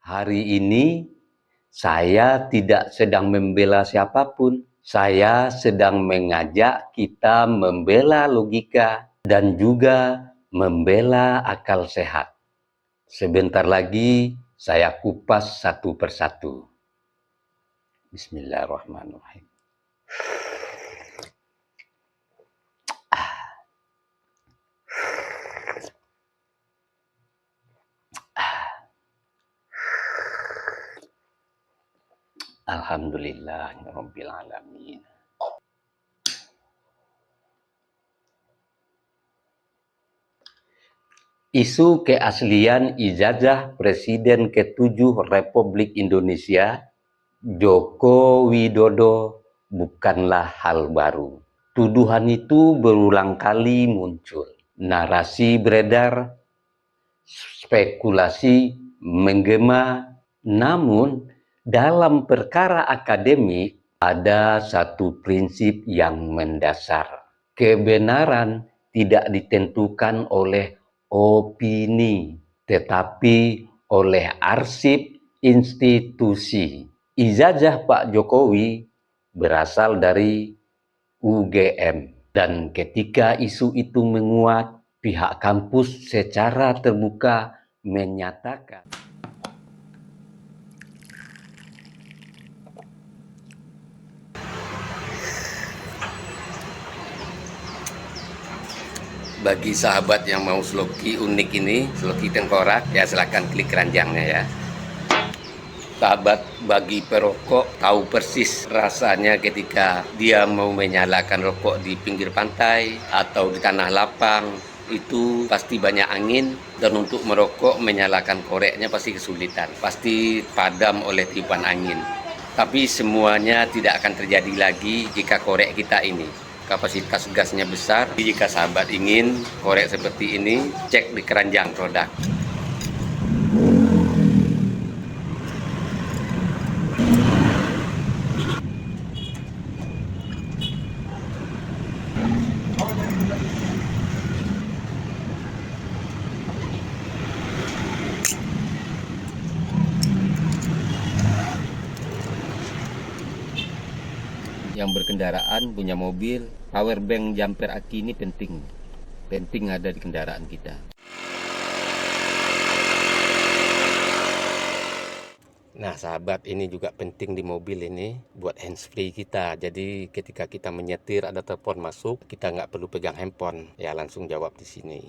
Hari ini saya tidak sedang membela siapapun. Saya sedang mengajak kita membela logika dan juga membela akal sehat. Sebentar lagi saya kupas satu persatu. Bismillahirrahmanirrahim. Alhamdulillahirabbil alamin. Isu keaslian ijazah Presiden ke-7 Republik Indonesia, Joko Widodo, bukanlah hal baru. Tuduhan itu berulang kali muncul. Narasi beredar, spekulasi menggema, namun dalam perkara akademik ada satu prinsip yang mendasar. Kebenaran tidak ditentukan oleh opini, tetapi oleh arsip institusi. Ijazah Pak Jokowi berasal dari UGM. Dan ketika isu itu menguat, pihak kampus secara terbuka menyatakan bagi sahabat yang mau sloki unik ini, sloki tengkorak, ya silahkan klik keranjangnya ya. Sahabat bagi perokok tahu persis rasanya ketika dia mau menyalakan rokok di pinggir pantai atau di tanah lapang. Itu pasti banyak angin, dan untuk merokok menyalakan koreknya pasti kesulitan, pasti padam oleh tiupan angin. Tapi semuanya tidak akan terjadi lagi jika korek kita ini kapasitas gasnya besar. Jika sahabat ingin korek seperti ini, cek di keranjang produk. Yang berkendaraan punya mobil, power bank jumper aki ini penting ada di kendaraan kita. Nah sahabat, ini juga penting di mobil ini buat handsfree kita. Jadi ketika kita menyetir ada telepon masuk, kita nggak perlu pegang handphone, ya langsung jawab di sini.